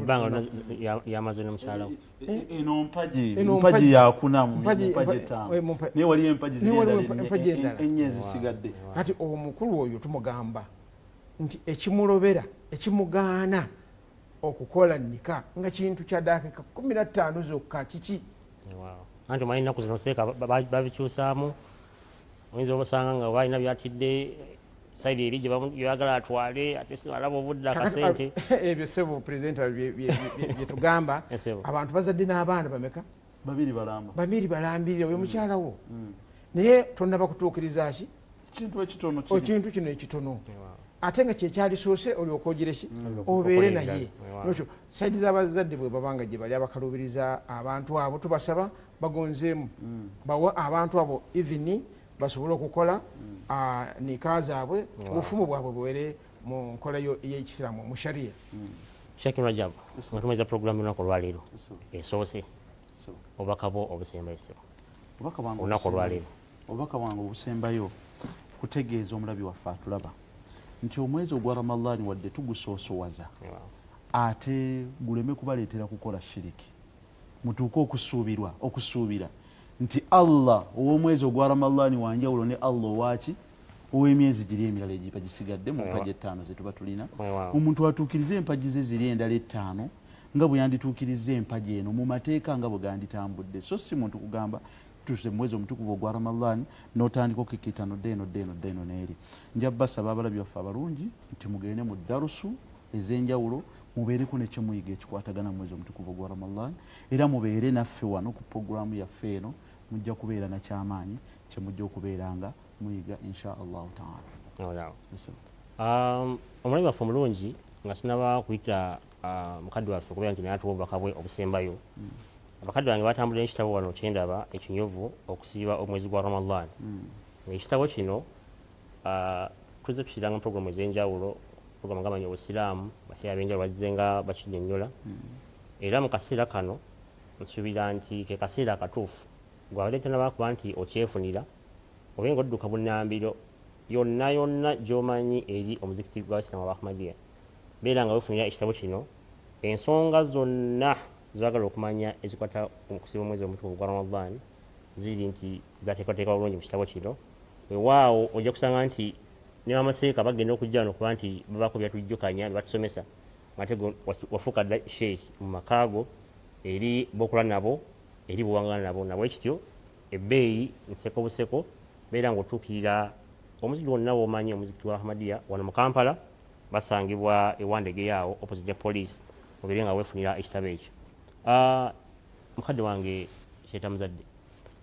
yamaze n'omukyala eno mpaji yakunamu mpaji etaano naye waliyo empaji ennya ezisigadde. Kati omukulu oyo tumugamba nti ekimulobera ekimugaana okukola nnika nga kintu kya dakiika 15 zokka kiki? Anti omanyi ennaku zino seeka babikyusaamu, oyinza obasanga nga balina byatidde saidi eri gyeyagala atwale ate alaba obudde akasente. Ebyo sebo pulezidenti byetugamba abantu bazadde n'abaana bameka? Babiri balambirira oyo mukyalawo, naye tonnaba kutuukiriza ki kintu kino ekitono ate nga kyekyalisoose olyoka ogireki obeere naye. Nekyo saidi z'abazadde bwe babanga gye bali abakalubiriza abantu abo tubasaba bagonzeemu bawe abantu abo eveni basobole okukola nika zaabwe obufumu bwabwe buwere mu nkola y'ekisiraamu mu sharia. Sheikh Rajab, nga tumaliza programu y'olunaku olwaleero esoose obubaka bwo obusembayo olunaku olwaleero. Obubaka bwange obusembayo kutegeeza omulabi waffe atulaba nti omwezi ogwa Ramadhan wadde tugusoosowaza ate guleme kubaleetera kukola shiriki, mutuuke okusuubira nti Allah ow'omwezi ogwa Ramadhan wanjawulo ne Allah owaki ow'emyezi giri emirala egiba gisigadde mu mpaji 5 zetuba tulina. Omuntu atuukiriza empaji ze ziri endala 5 nga bwe yandituukiriza empaji eno mu mateeka nga bwe ganditambudde. So si muntu kugamba tuse mwezi omutukuvu ogwa Ramadhan n'otandika okikita nodde eno n'eri. Nja basaba abalabi baffe abalungi nti mugende mu darusu ez'enjawulo mubeereko ne kyemuyiga ekikwatagana mwezi omutukuvu ogwa Ramadhan era mubeere naffe wano ku programu yaffe eno mujja kubeera nakyamaanyi kyemujja okubeeranga muyiga insha Allahu taala. Omulabi waffe omulungi nga sinaba kuyita mukadde waffe kubeera nti naye atuwa obubaka bwe obusembayo. Abakadde bange batambulira ekitabo wano kyendaba ekinyovu okusiiba omwezi gwa Ramadhan. Ekitabo kino tuzze tukiranga mu programu ez'enjawulo, programu ng'amanyi obusiraamu bashaija ab'enjawulo bazze nga bakinnyonnyola. Era mu kaseera kano nsuubira nti ke kaseera akatuufu gwabadde tonaba kuba nti okyefunira oba nga odduka bunnambiro yonna gy'omanyi eri omuzikiti gw'abasiraamu ab'Ahmadiyya, beera nga wefunira ekitabo kino. Ensonga zonna zagala okumanya ezikwata okusiba omwezi omutukuvu gwa Ramadhan ziri nti zateekateeka bulungi mu kitabo kino. Weewaawo ojja kusanga nti ne bamaseeka bagenda okujja wano okuba nti babaako byatujjukanya ne batusomesa ate wafuuka dda sheikh mu makaago eri bokola nabo eri buwangana nabo. Nabwekityo ebbeeyi nseko buseko beera ng'otuukirira omuzikiti gwonna bw'omanyi omuzikiti wa Ahmadiyya wano mu Kampala basangibwa ewandege yaawo opposite ya police, obeere nga weefunira ekitabo ekyo. Mukadde wange kyeta muzadde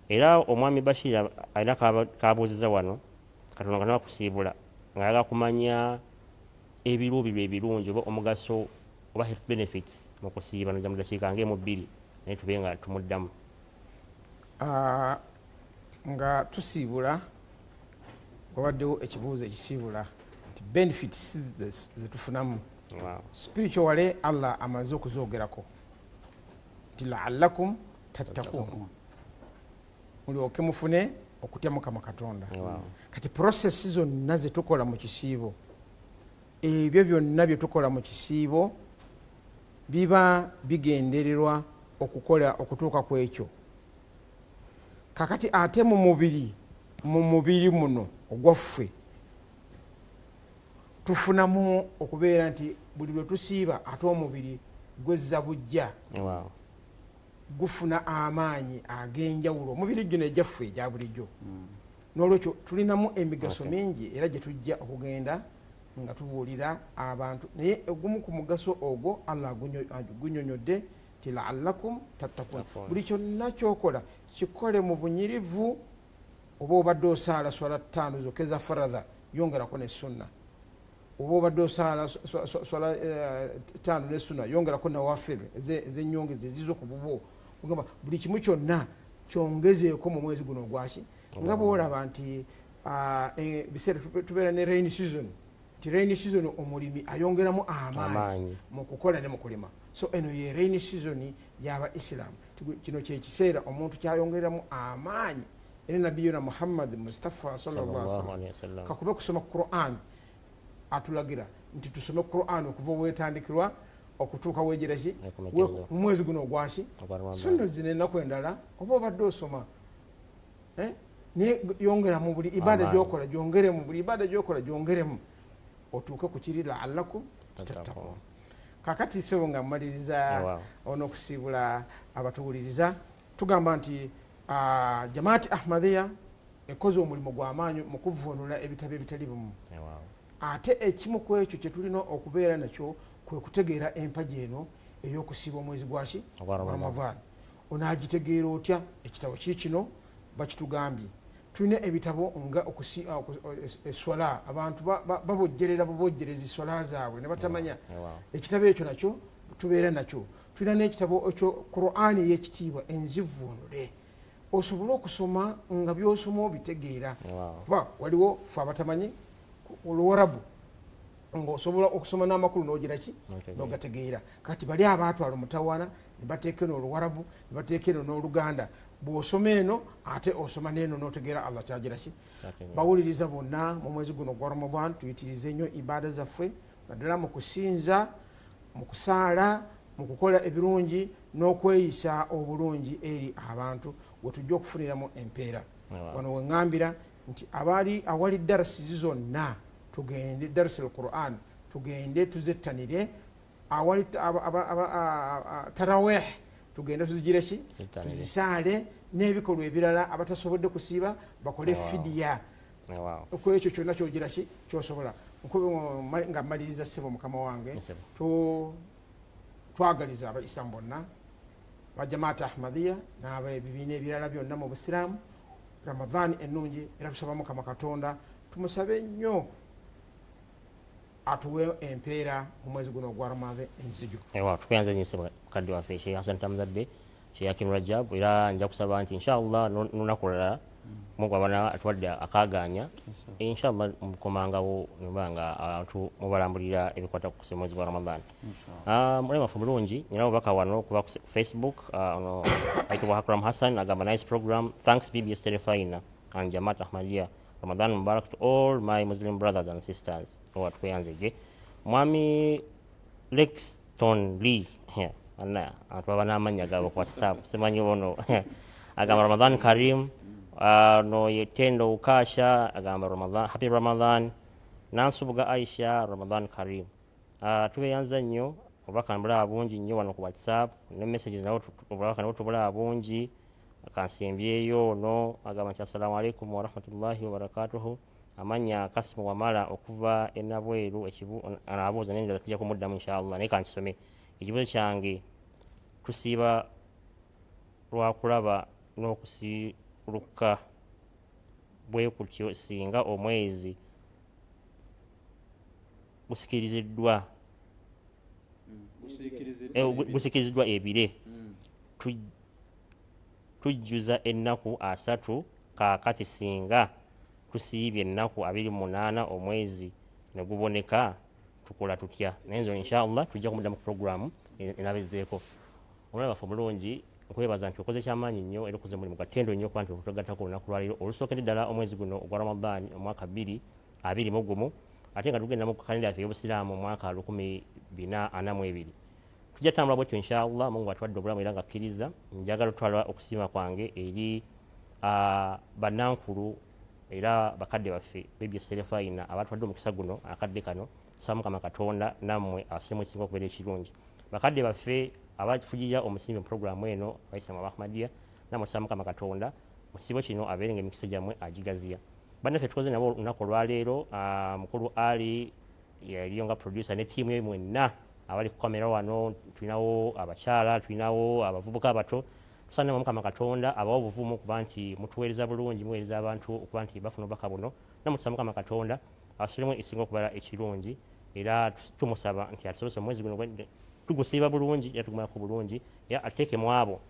era omwami Bashir alina kabuuziza wano Katonda nga nabakusiibula ng'ayagala kumanya ebiruubirirwa ebirungi oba omugaso oba health benefits mu kusiiba no mu dakiika ng'emu 2 naye tube nga tumuddamu. Nga tusiibula wabaddewo ekibuuzo ekisiibula nti benefits zetufunamu spiritually Allah amaze okuzoogerako nti la'allakum tattaqun mulyoke mufune okutya Mukama Katonda. Kati process zonna ze tukola mu kisiibo, ebyo byonna bye tukola mu kisiibo biba bigendererwa okutuuka ku ekyo. Kakati ate mu mubiri muno ogwaffe tufunamu okubeera nti buli lwe tusiiba ate omubiri gwezza bujja gufuna amaanyi ag'enjawulo, omubiri gino egyaffe egya bulijjo. N'olwekyo tulinamu emigaso mingi era gye tujja okugenda nga tubuulira abantu, naye ogumu ku mugaso ogwo Allah gunyonyodde ti la'allakum tattaqun. Buli kyonna kyokola kikole mu bunyirivu. Oba obadde osaala swala 5 zokka eza faradha yongerako ne sunna, oba obadde osaala swala 5 ne sunna yongerako nawafil ez'ennyongeza ezizo ku bubwo. Ogamba buli kimu kyonna kyongezeeko mu mwezi guno ogwaki, nga bw'olaba nti biseera tubeera ne rain season. Ti rain season omulimi ayongeramu amaanyi mu kukola ne mu kulima. So eno ye rain season y'aba Islam. Kino kye kiseera omuntu kyayongeramu amaanyi. Era nabiyuna Muhammad Mustafa sallallahu alaihi wasallam kakube kusoma Quran atulagira nti tusome Quran okuva wetandikirwa okutuuka wegeraki mu mwezi guno ogwaki sunno zino ennaku endala oba obadde osoma ne yongera mu buli ibada gyokola gyongeremu, buli ibada gyokola gyongeremu otuuke ku kiri la'allakum tattaqun. Kakati sebo nga mmaliriza onokusiibula abatuwuliriza tugamba nti Jamaati Ahmadiyya ekoze omulimu gw'amaanyi mu kuvvuunula ebitabo ebitali bimu. Ate ekimu ku ekyo kye tulina okubeera nakyo kwe kutegeera empagi eno ey'okusiiba omwezi gwaki Ramadhan. Onaagitegeera otya? Ekitabo kiikino bakitugambye. Tulina ebitabo nga eswala, abantu babojjerera bubojjerezi swala zaabwe ne batamanya. Ekitabo ekyo nakyo tubeera nakyo. Tulina n'ekitabo ekyo Qur'ani ey'ekitiibwa enzivvuunule, osobole okusoma nga byosoma obitegeera. Kuba waliwo fe abatamanyi Oluwarabu ng'osobola okusoma n'amakulu n'ogiraki n'ogategeera. Kati bali abaatwala omutawaana ne bateeka eno Oluwarabu ne bateeka eno n'Oluganda. Bw'osoma eno ate osoma n'eno n'otegeera Allah kyagiraki. Bawuliriza bonna mu mwezi guno gwa Ramadhan tuyitirize nnyo ibaada zaffe naddala mu kusinza, mu kusaala, mu kukola ebirungi n'okweyisa obulungi eri abantu we tujja okufuniramu empeera. Wano we ŋŋambira nti awali darasi zonna tugende darasi al-Qur'an tugende tuzettanire, awali tarawih tugende tuzigireki tuzisaale, n'ebikolwa ebirala abatasobodde kusiiba bakole fidiya ku ekyo kyonna kyogiraki kyosobola. Nga mmaliriza ssebo mukama wange twagaliza abaisiramu bonna ba Jamaati Ahmadiyya n'abebibiina ebirala byonna mu Busiraamu Ramadhan ennungi, era tusaba Mukama Katonda tumusabe nnyo atuwe empeera mu mwezi guno ogwa Ramadhan enziju. Tukuyanza nnyo kadde waffe Sheikh Hassan Tamzadde Sheikh Hakim Rajab, era nja kusaba nti inshallah lunaku lulala Mungu abana atuwadde akaaganya inshallah mukomangawo nibanga abantu mubalambulira ebikwata ku kusema mwezi gwa Ramadhan. Mulema fu bulungi nyina obubaka wano kuba ku Facebook ono ayitibwa Akram Hassan agamba nice program, thanks BBS Telefina and Jamaat Ahmadiyya. Ramadan Mubarak to all my Muslim brothers and sisters. Tukuyanzege Mwami Lexton Lee ana atubaba n'amanya gabo ku WhatsApp simanyi ono agamba Ramadan Karim. No Yetendo Ukasha agamba Ramadan, happy Ramadan. Nansubuga Aisha Ramadan Karim. Tubeyanza nnyo obubaka mbula abungi nnyo wano ku WhatsApp ne messages nawo obubaka nawo tubula abungi akansimbyeyo no agamba nti assalamu alaikum wa rahmatullahi wa barakatuhu. Amanya Kasimu Wamala okuva enabweru ekibu anabuuza nenjala tujja kumuddamu inshallah naye kankisome. Ekibuzo kyange tusiiba lwakulaba n'okusiruka bwe kutyo singa omwezi gusikiriziddwa ebire tujjuza ennaku 3 kaakati singa tusiibye ennaku 28 omwezi ne guboneka tukola tutya naye nzo inshallah tujja kumudda mu program enabezeeko omwana waffe omulungi nkwebaza nti okoze kyamaanyi nnyo era okoze mulimu gatendo nnyo kuba nti okutugattako olunaku lwaleero olusookedde ddala omwezi guno ogwa Ramadhan omwaka 2021 ate nga tugenda mu kalenda yaffe y'obusiraamu omwaka 1442 tujja tambula bwetyo inshallah Mungu atwadde obulamu era nga akkiriza njagala otwala okusiima kwange eri bannankulu era bakadde baffe bebye Serefayina abatwadde omukisa guno akadde kano tusaba Mukama Katonda nammwe asemu esinga okubeera ekirungi bakadde baffe abafujija omusimbi mu programu eno abaisiramu abahmadiya nammwe tusaba Mukama Katonda musibo kino abeere nga emikisa gyammwe agigaziya bannaffe tukoze nabo olunaku olwaleero mukulu Ali yaliyo nga producer ne tiimu ye mwenna abali ku kamera wano tulinawo abakyala tulinawo abavubuka abato tusaba Mukama Katonda abawa obuvumu kuba nti mutuweereza bulungi muweereza abantu okuba nti bafuna obubaka buno nammwe tusaba Mukama Katonda abasolemu esinga okubeera ekirungi era tumusaba nti atusobose omwezi guno tugusiiba bulungi era tugumalako bulungi era ateekemu abo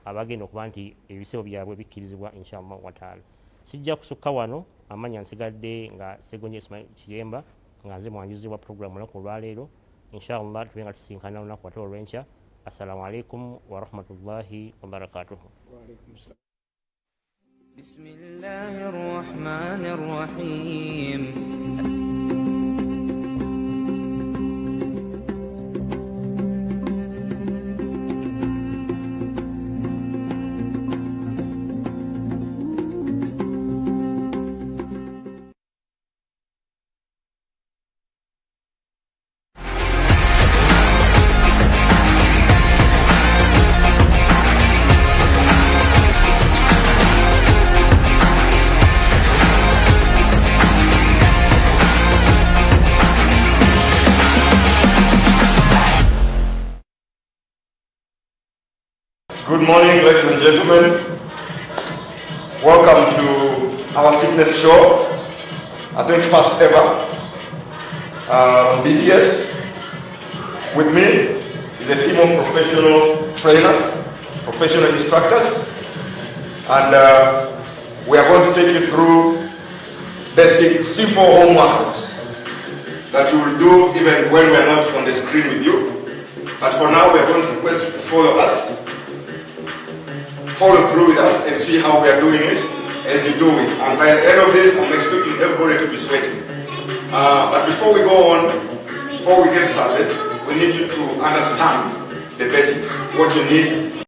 abagenda okuba nti ebisibo byabwe bikkirizibwa inshallah wataala sijja kusukka wano amanya nsigadde nga Segonye Ismail Kiyemba nga nze mwanjuzi wa programu olunaku olwaleero inshallah tube nga tusinkana olunaku wate olw'enkya assalamu alaikum warahmatullahi wabarakatuhu bismillahir rahmanir rahim Good morning, ladies and gentlemen. Welcome to our fitness show. I think first ever on BDS. With me is a team of professional trainers, professional instructors, and we are going to take you through basic, simple home workouts that you will do even when we are not on the screen with you. But for now, we are going to request you to follow through with us and see how we are doing it as you do it. And by the end of this, I'm expecting everybody to be sweating. But before we go on, before we get started, we need you to understand the basics, what you need